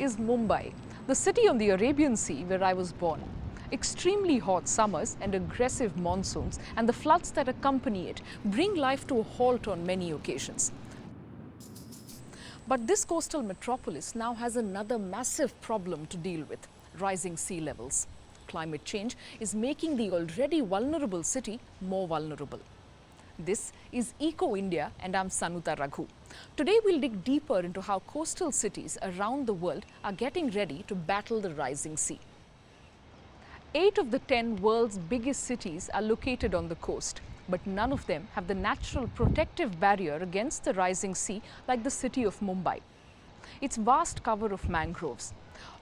is Mumbai, the city on the Arabian Sea where I was born. Extremely hot summers and aggressive monsoons and the floods that accompany it bring life to a halt on many occasions. But this coastal metropolis now has another massive problem to deal with: rising sea levels. Climate change is making the already vulnerable city more vulnerable. This is Eco India and I'm Sanuta Raghu. Today we'll dig deeper into how coastal cities around the world are getting ready to battle the rising sea. 8 of the 10 world's biggest cities are located on the coast, but none of them have the natural protective barrier against the rising sea like the city of Mumbai. Its vast cover of mangroves.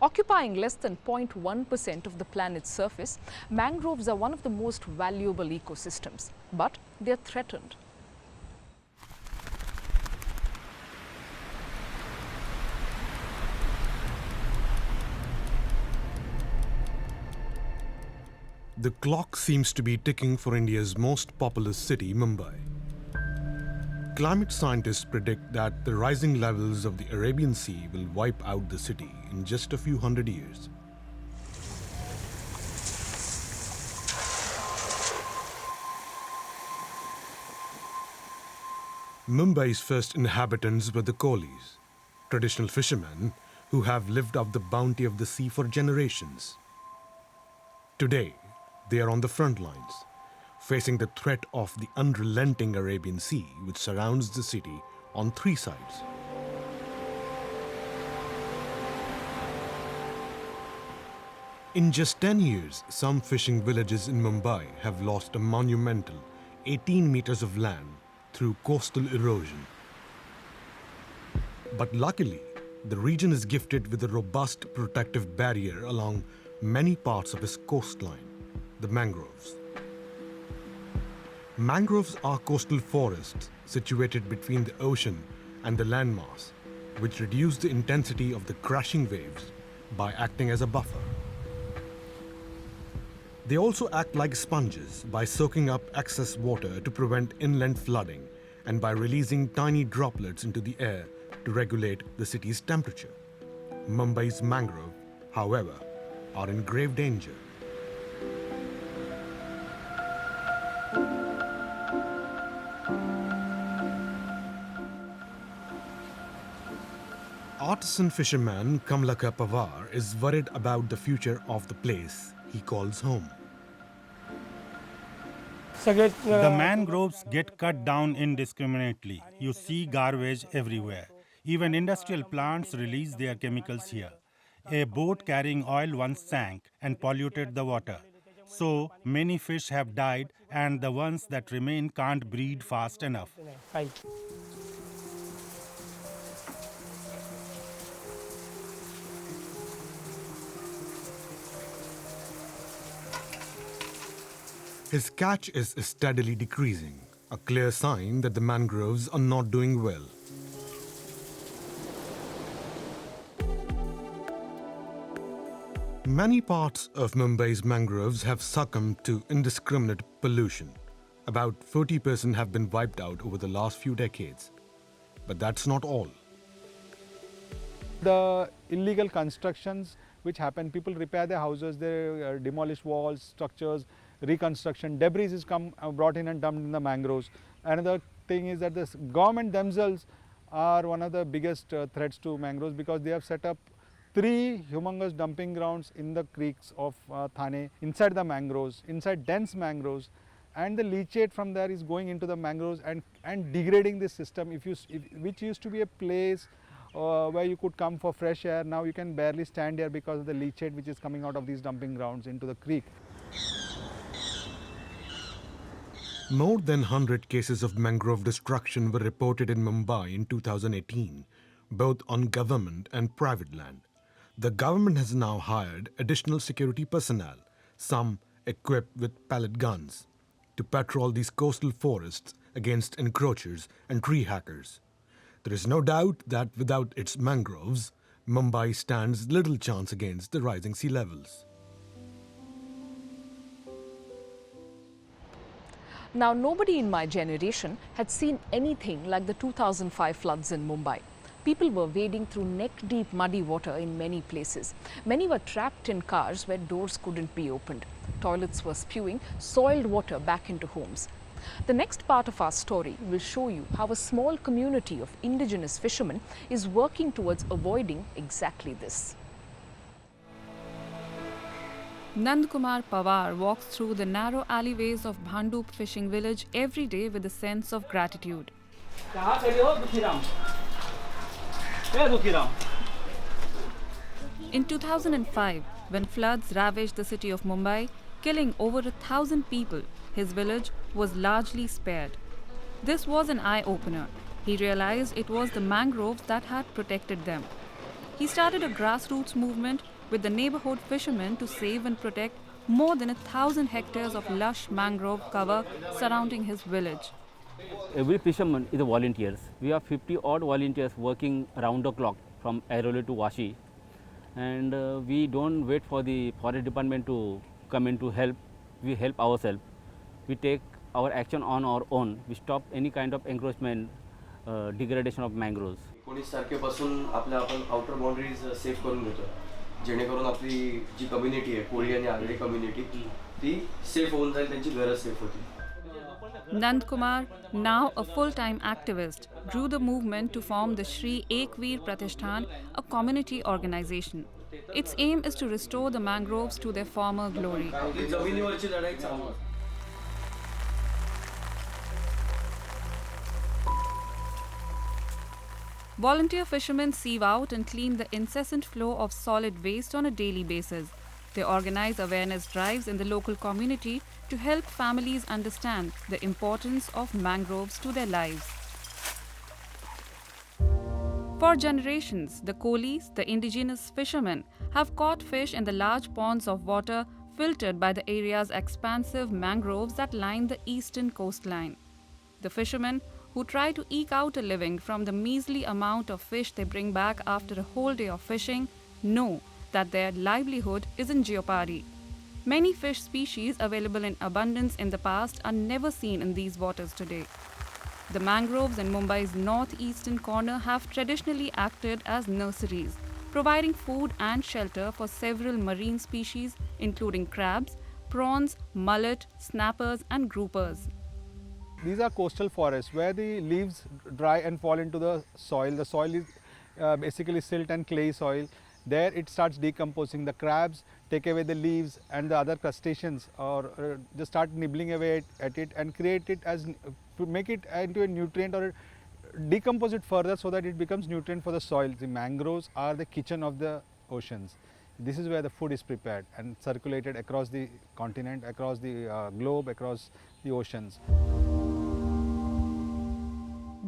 Occupying less than 0.1% of the planet's surface, mangroves are one of the most valuable ecosystems, but they are threatened. The clock seems to be ticking for India's most populous city, Mumbai. Climate scientists predict that the rising levels of the Arabian Sea will wipe out the city in just a few hundred years. Mumbai's first inhabitants were the Kohlis, traditional fishermen who have lived off the bounty of the sea for generations. Today, they are on the front lines, facing the threat of the unrelenting Arabian Sea, which surrounds the city on 3 sides. In just 10 years, some fishing villages in Mumbai have lost a monumental 18 meters of land through coastal erosion. But luckily, the region is gifted with a robust protective barrier along many parts of its coastline, the mangroves. Mangroves are coastal forests situated between the ocean and the landmass, which reduce the intensity of the crashing waves by acting as a buffer. They also act like sponges by soaking up excess water to prevent inland flooding and by releasing tiny droplets into the air to regulate the city's temperature. Mumbai's mangrove, however, are in grave danger. Artisan fisherman Kamlaka Pawar is worried about the future of the place he calls home. The mangroves get cut down indiscriminately. You see garbage everywhere. Even industrial plants release their chemicals here. A boat carrying oil once sank and polluted the water. So many fish have died, and the ones that remain can't breed fast enough. His catch is steadily decreasing, a clear sign that the mangroves are not doing well. Many parts of Mumbai's mangroves have succumbed to indiscriminate pollution. About 40% have been wiped out over the last few decades. But that's not all. The illegal constructions which happen, people repair their houses, they demolish walls, structures, reconstruction, debris is brought in and dumped in the mangroves. Another thing is that the government themselves are one of the biggest threats to mangroves, because they have set up 3 humongous dumping grounds in the creeks of Thane, inside the mangroves, inside dense mangroves, and the leachate from there is going into the mangroves and degrading this system. Which used to be a place where you could come for fresh air, now you can barely stand here because of the leachate which is coming out of these dumping grounds into the creek. More than 100 cases of mangrove destruction were reported in Mumbai in 2018, both on government and private land. The government has now hired additional security personnel, some equipped with pellet guns, to patrol these coastal forests against encroachers and tree hackers. There is no doubt that without its mangroves, Mumbai stands little chance against the rising sea levels. Now, nobody in my generation had seen anything like the 2005 floods in Mumbai. People were wading through neck-deep muddy water in many places. Many were trapped in cars where doors couldn't be opened. Toilets were spewing soiled water back into homes. The next part of our story will show you how a small community of indigenous fishermen is working towards avoiding exactly this. Nand Kumar Pawar walks through the narrow alleyways of Bhandup fishing village every day with a sense of gratitude. In 2005, when floods ravaged the city of Mumbai, killing over 1,000 people, his village was largely spared. This was an eye-opener. He realized it was the mangroves that had protected them. He started a grassroots movement with the neighborhood fishermen to save and protect more than 1,000 hectares of lush mangrove cover surrounding his village. Every fisherman is a volunteers. We have 50 odd volunteers working around the clock from Airoli to Vashi, and we don't wait for the forest department to come in to help. We help ourselves. We take our action on our own. We stop any kind of encroachment, degradation of mangroves. 19 तारखेपासून आपल्या आपण outer boundaries safe करून घेतो जेणेकरून आपली जी community आहे कोळी आणि Agri community ती सेफ होऊन जाईल त्यांची घरं सेफ होतील. Nand Kumar, now a full-time activist, drew the movement to form the Shri Ekveer Pratishthan, a community organization. Its aim is to restore the mangroves to their former glory. जमिनीवरची लढाई चालू आहे. Volunteer fishermen sieve out and clean the incessant flow of solid waste on a daily basis. They organize awareness drives in the local community to help families understand the importance of mangroves to their lives. For generations, the Kolis, the indigenous fishermen, have caught fish in the large ponds of water filtered by the area's expansive mangroves that line the eastern coastline. The fishermen, who try to eke out a living from the measly amount of fish they bring back after a whole day of fishing, know that their livelihood is in jeopardy. Many fish species available in abundance in the past are never seen in these waters today. The mangroves in Mumbai's northeastern corner have traditionally acted as nurseries, providing food and shelter for several marine species including crabs, prawns, mullet, snappers and groupers. These are coastal forests where the leaves dry and fall into the soil. The soil is basically silt and clay soil. There it starts decomposing. The crabs take away the leaves and the other crustaceans or just start nibbling away at it and create it as, make it into a nutrient or decompose it further so that it becomes nutrient for the soil. The mangroves are the kitchen of the oceans. This is where the food is prepared and circulated across the continent, across the globe, across the oceans.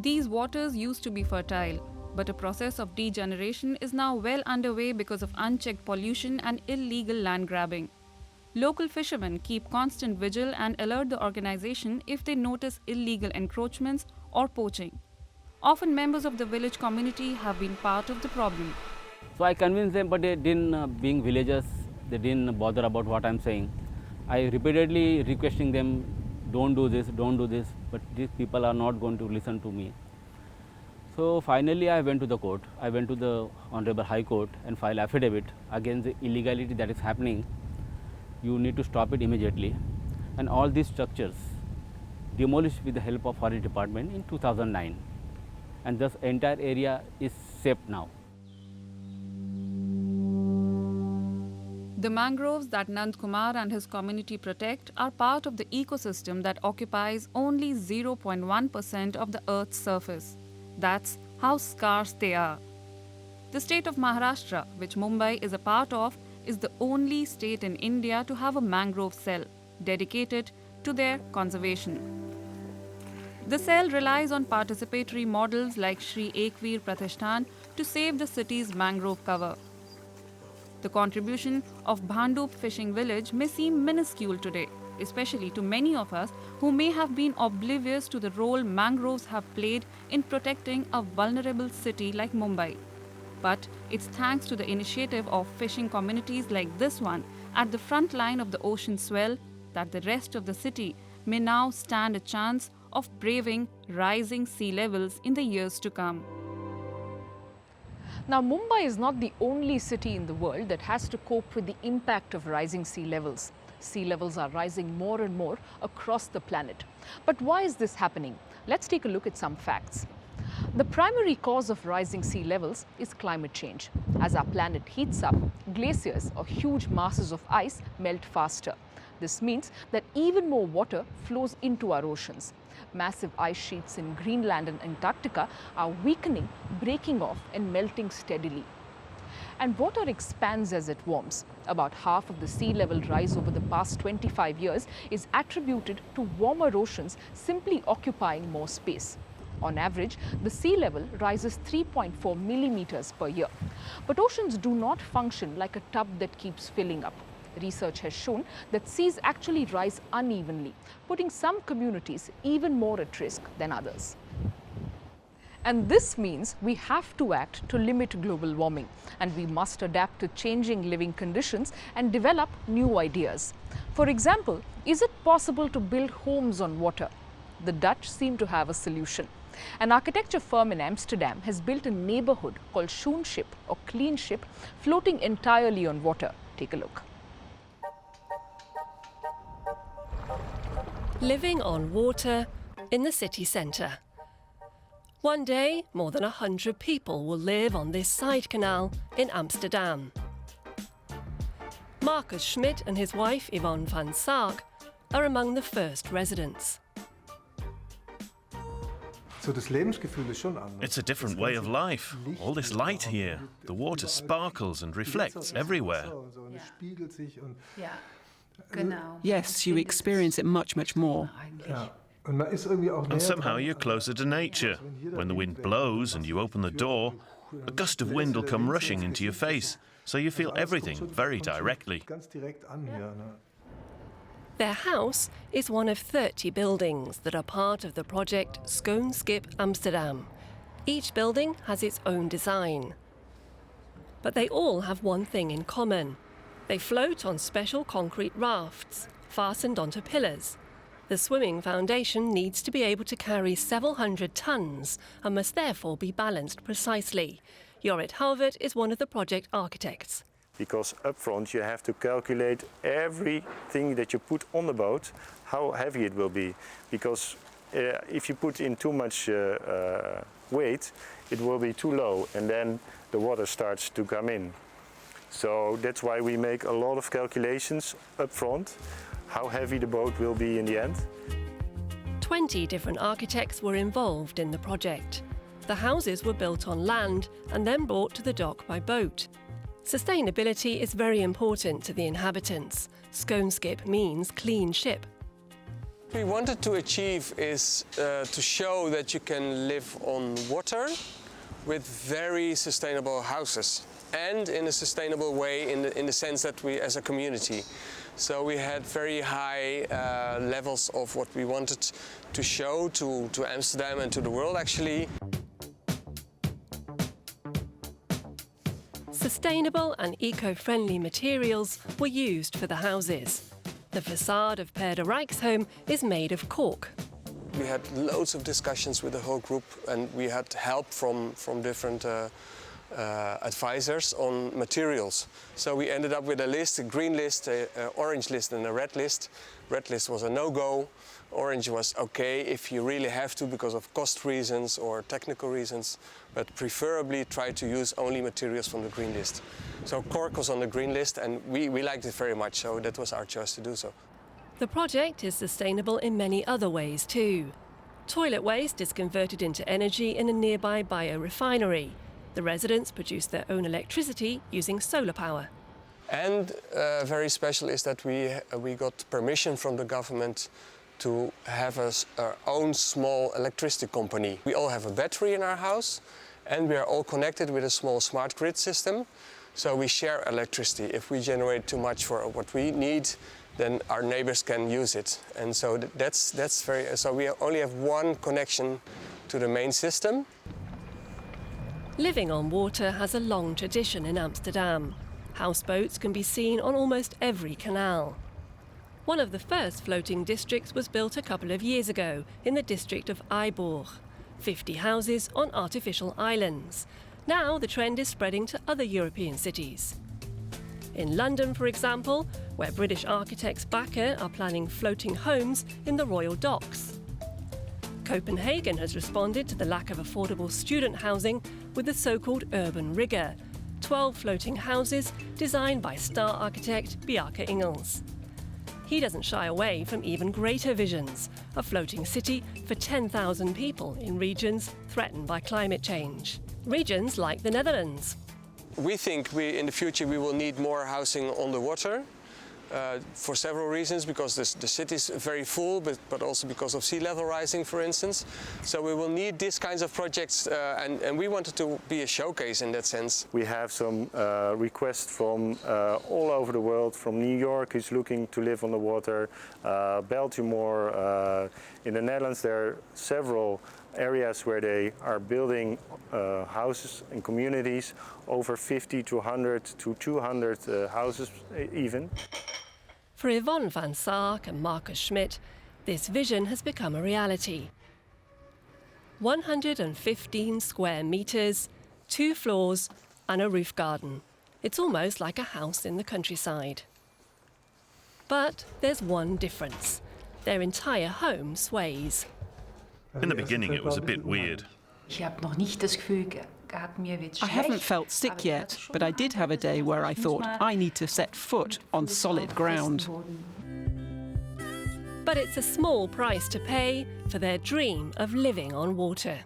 These waters used to be fertile, but a process of degeneration is now well underway because of unchecked pollution and illegal land grabbing. Local fishermen keep constant vigil and alert the organization if they notice illegal encroachments or poaching. Often members of the village community have been part of the problem. So I convinced them, but they didn't, being villagers, they didn't bother about what I'm saying. I repeatedly requesting them, don't do this, but these people are not going to listen to me. So finally I went to the court. I went to the Honorable High Court and filed affidavit against the illegality that is happening. You need to stop it immediately. And all these structures demolished with the help of Forest Department in 2009. And thus entire area is safe now. The mangroves that Nand Kumar and his community protect are part of the ecosystem that occupies only 0.1% of the Earth's surface. That's how scarce they are. The state of Maharashtra, which Mumbai is a part of, is the only state in India to have a mangrove cell dedicated to their conservation. The cell relies on participatory models like Shri Ekveer Pratishthan to save the city's mangrove cover. The contribution of Bhandup fishing village may seem minuscule today, especially to many of us who may have been oblivious to the role mangroves have played in protecting a vulnerable city like Mumbai. But it's thanks to the initiative of fishing communities like this one at the front line of the ocean swell that the rest of the city may now stand a chance of braving rising sea levels in the years to come. Now, Mumbai is not the only city in the world that has to cope with the impact of rising sea levels. Sea levels are rising more and more across the planet. But why is this happening? Let's take a look at some facts. The primary cause of rising sea levels is climate change. As our planet heats up, glaciers or huge masses of ice melt faster. This means that even more water flows into our oceans. Massive ice sheets in Greenland and Antarctica are weakening, breaking off and melting steadily. And water expands as it warms. About half of the sea level rise over the past 25 years is attributed to warmer oceans simply occupying more space. On average, the sea level rises 3.4 millimeters per year. But oceans do not function like a tub that keeps filling up. Research has shown that seas actually rise unevenly, putting some communities even more at risk than others. And this means we have to act to limit global warming, and we must adapt to changing living conditions and develop new ideas. For example, is it possible to build homes on water? The Dutch seem to have a solution. An architecture firm in Amsterdam has built a neighborhood called Schoonship or Clean Ship, floating entirely on water. Take a look. Living on water in the city centre. One day, more than 100 people will live on this side canal in Amsterdam. Marcus Schmidt and his wife Yvonne van Saag are among the first residents. It's a different way of life. All this light here. The water sparkles and reflects everywhere. Yes, you experience it much, much more. And somehow you're closer to nature. When the wind blows and you open the door, a gust of wind will come rushing into your face, so you feel everything very directly. Their house is one of 30 buildings that are part of the project Schoonskip Amsterdam. Each building has its own design. But they all have one thing in common. They float on special concrete rafts, fastened onto pillars. The swimming foundation needs to be able to carry several hundred tons and must therefore be balanced precisely. Jorrit Halvert is one of the project architects. Because up front you have to calculate everything that you put on the boat, how heavy it will be. Because if you put in too much weight, it will be too low and then the water starts to come in. So that's why we make a lot of calculations up front, how heavy the boat will be in the end. 20 different architects were involved in the project. The houses were built on land and then brought to the dock by boat. Sustainability is very important to the inhabitants. Schoonskip means clean ship. What we wanted to achieve is to show that you can live on water with very sustainable houses and in a sustainable way in the sense that we as a community. So we had very high levels of what we wanted to show to Amsterdam and to the world actually. Sustainable and eco-friendly materials were used for the houses. The facade of Per de Rijksholm is made of cork. We had loads of discussions with the whole group and we had help from different advisors on materials. So we ended up with a list, a green list, an orange list and a red list. Red list was a no-go. Orange was okay if you really have to because of cost reasons or technical reasons, but preferably try to use only materials from the green list. So cork was on the green list and we liked it very much, so that was our choice to do so. The project is sustainable in many other ways too. Toilet waste is converted into energy in a nearby biorefinery. The residents produce their own electricity using solar power. And very special is that we got permission from the government to have our own small electricity company. We all have a battery in our house and we are all connected with a small smart grid system. So we share electricity. If we generate too much for what we need, then our neighbors can use it. And so that's very, so we only have one connection to the main system. Living on water has a long tradition in Amsterdam. Houseboats can be seen on almost every canal. One of the first floating districts was built a couple of years ago in the district of Eiburg. 50 houses on artificial islands. Now the trend is spreading to other European cities. In London, for example, where British architects Bakker are planning floating homes in the Royal Docks. Copenhagen has responded to the lack of affordable student housing with the so-called urban rigger, 12 floating houses designed by star architect Bjarke Ingels. He doesn't shy away from even greater visions, a floating city for 10,000 people in regions threatened by climate change. Regions like the Netherlands. We think in the future we will need more housing on the water for several reasons, because the city is very full, but also because of sea level rising, for instance. So we will need these kinds of projects, and we wanted to be a showcase in that sense. We have some requests from all over the world, from New York, who's looking to live on the water, Baltimore. In the Netherlands there are several areas where they are building houses and communities, over 50 to 100 to 200 houses even. For Yvonne van Saak and Marcus Schmidt, this vision has become a reality. 115 square metres, 2 floors and a roof garden. It's almost like a house in the countryside. But there's one difference. Their entire home sways. In the beginning, it was a bit weird. I haven't felt sick yet, but I did have a day where I thought, I need to set foot on solid ground. But it's a small price to pay for their dream of living on water.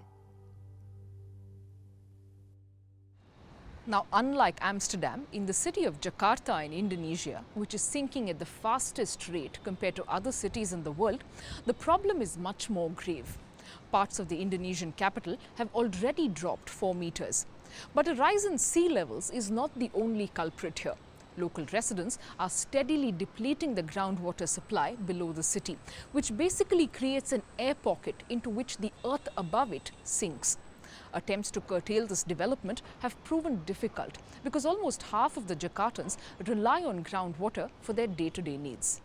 Now, unlike Amsterdam, in the city of Jakarta in Indonesia, which is sinking at the fastest rate compared to other cities in the world, the problem is much more grave. Parts of the Indonesian capital have already dropped 4 meters. But a rise in sea levels is not the only culprit here. Local residents are steadily depleting the groundwater supply below the city, which basically creates an air pocket into which the earth above it sinks. Attempts to curtail this development have proven difficult because almost half of the Jakartans rely on groundwater for their day-to-day needs.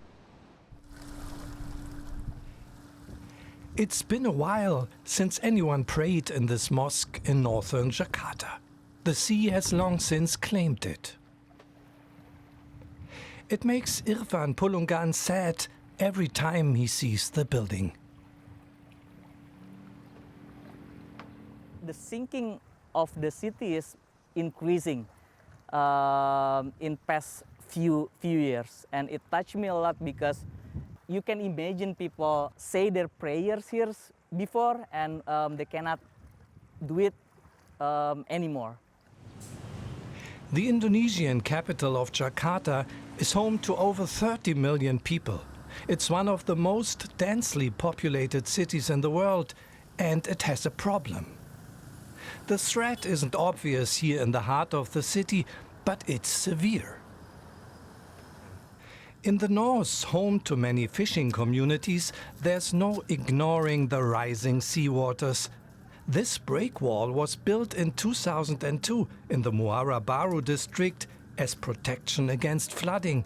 It's been a while since anyone prayed in this mosque in northern Jakarta. The sea has long since claimed it. It makes Irfan Pulungan sad every time he sees the building. The sinking of the city is increasing in past few years, and it touched me a lot because you can imagine people say their prayers here before and they cannot do it anymore. The Indonesian capital of Jakarta is home to over 30 million people. It's one of the most densely populated cities in the world, and it has a problem. The threat isn't obvious here in the heart of the city, but it's severe. In the north, home to many fishing communities, there's no ignoring the rising seawaters. This breakwall was built in 2002 in the Muara Baru district as protection against flooding.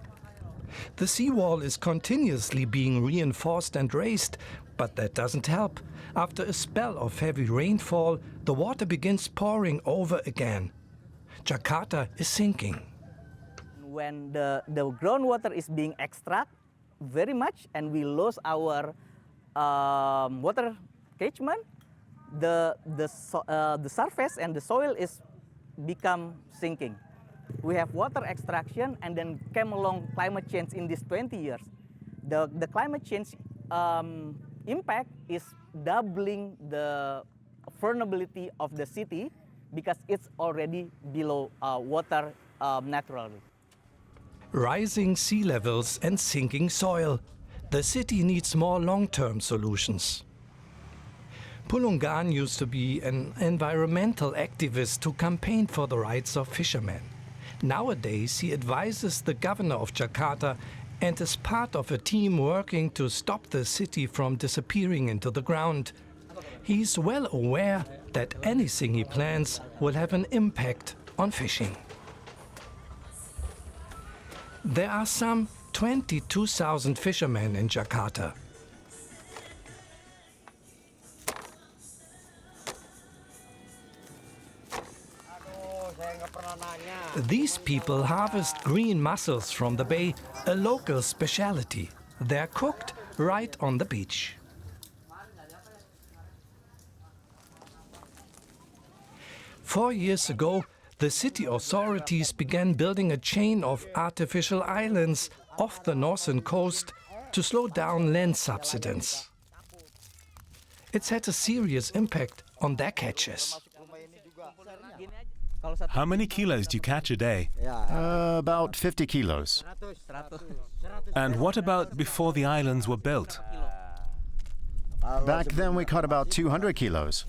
The seawall is continuously being reinforced and raised, but that doesn't help. After a spell of heavy rainfall, the water begins pouring over again. Jakarta is sinking. When the groundwater is being extracted very much and we lose our water catchment, the surface and the soil is become sinking. We have water extraction and then came along climate change in these 20 years. The climate change impact is doubling the vulnerability of the city because it's already below water naturally. Rising sea levels and sinking soil. The city needs more long-term solutions. Pulungan used to be an environmental activist who campaigned for the rights of fishermen. Nowadays, he advises the governor of Jakarta and is part of a team working to stop the city from disappearing into the ground. He's well aware that anything he plans will have an impact on fishing. There are some 22,000 fishermen in Jakarta. These people harvest green mussels from the bay, a local specialty. They're cooked right on the beach. Four years ago, the city authorities began building a chain of artificial islands off the northern coast to slow down land subsidence. It's had a serious impact on their catches. How many kilos do you catch a day? About 50 kilos. And what about before the islands were built? Back then we caught about 200 kilos.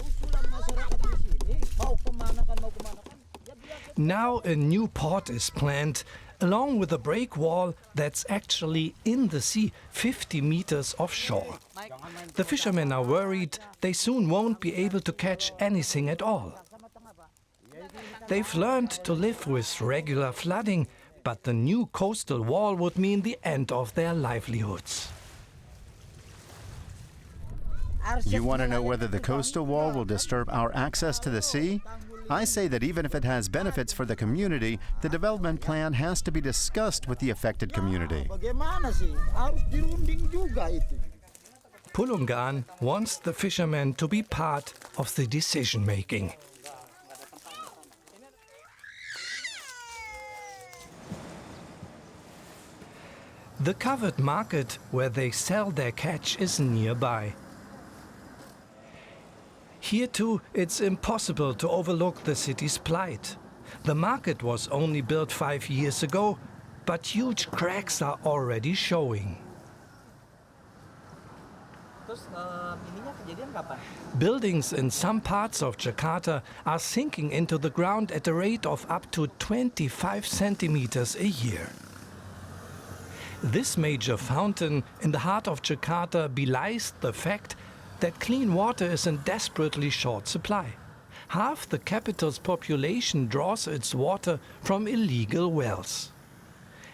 Now a new port is planned, along with a break wall that's actually in the sea, 50 meters offshore. The fishermen are worried they soon won't be able to catch anything at all. They've learned to live with regular flooding, but the new coastal wall would mean the end of their livelihoods. You want to know whether the coastal wall will disturb our access to the sea? I say that even if it has benefits for the community, the development plan has to be discussed with the affected community. Pulungan wants the fishermen to be part of the decision-making. The covered market where they sell their catch is nearby. Here too, it's impossible to overlook the city's plight. The market was only built 5 years ago, but huge cracks are already showing. Buildings in some parts of Jakarta are sinking into the ground at a rate of up to 25 centimeters a year. This major fountain in the heart of Jakarta belies the fact that clean water is in desperately short supply. Half the capital's population draws its water from illegal wells.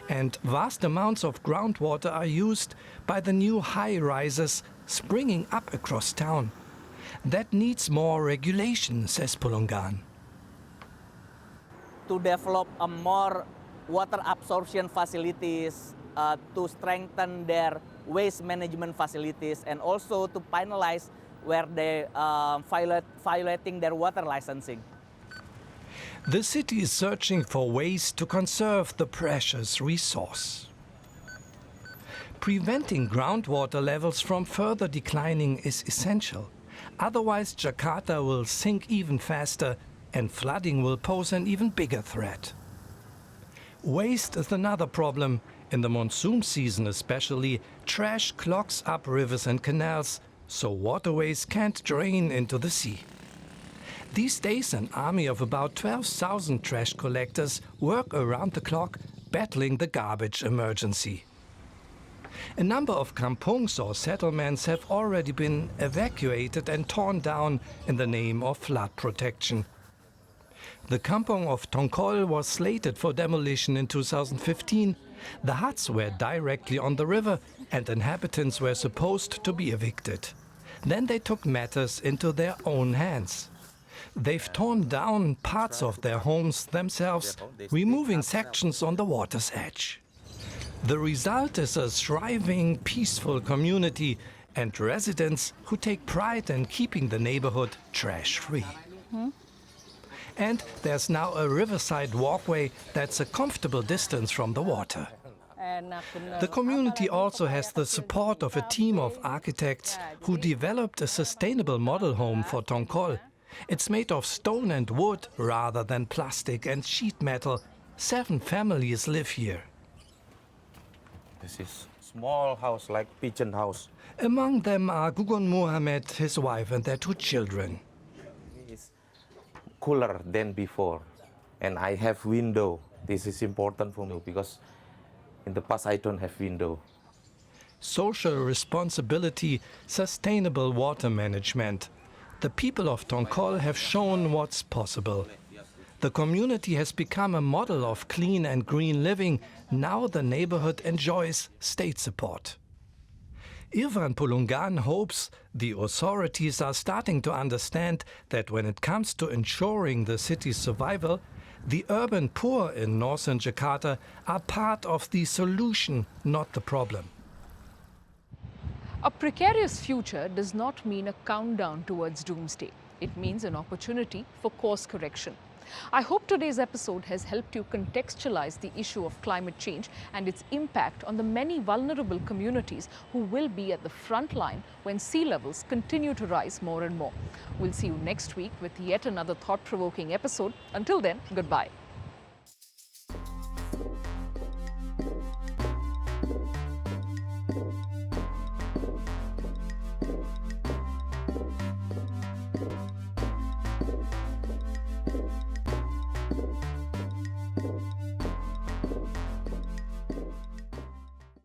And vast amounts of groundwater are used by the new high-rises springing up across town. That needs more regulation, says Pulungan. To develop a more water absorption facilities, to strengthen their waste management facilities, and also to finalize where they violating their water licensing. The city is searching for ways to conserve the precious resource. Preventing groundwater levels from further declining is essential. Otherwise, Jakarta will sink even faster and flooding will pose an even bigger threat. Waste is another problem. In the monsoon season especially, trash clogs up rivers and canals, so waterways can't drain into the sea. These days, an army of about 12,000 trash collectors work around the clock, battling the garbage emergency. A number of kampungs or settlements have already been evacuated and torn down in the name of flood protection. The kampung of Tongkol was slated for demolition in 2015. The huts were directly on the river and inhabitants were supposed to be evicted. Then they took matters into their own hands. They've torn down parts of their homes themselves, removing sections on the water's edge. The result is a thriving, peaceful community and residents who take pride in keeping the neighborhood trash-free. And there's now a riverside walkway that's a comfortable distance from the water. The community also has the support of a team of architects who developed a sustainable model home for Tongkol. It's made of stone and wood rather than plastic and sheet metal. 7 families live here. This is small house like pigeon house. Among them are Gugun Muhammad, his wife and their 2 children. It's cooler than before and I have window. This is important for me because in the past I don't have window. Social responsibility, sustainable water management. The people of Tongkol have shown what's possible. The community has become a model of clean and green living. Now the neighborhood enjoys state support. Irvan Pulungan hopes the authorities are starting to understand that when it comes to ensuring the city's survival, The urban poor in northern Jakarta are part of the solution, not the problem. A precarious future does not mean a countdown towards doomsday. It means an opportunity for course correction. I hope today's episode has helped you contextualize the issue of climate change and its impact on the many vulnerable communities who will be at the front line when sea levels continue to rise more and more. We'll see you next week with yet another thought-provoking episode. Until then, goodbye.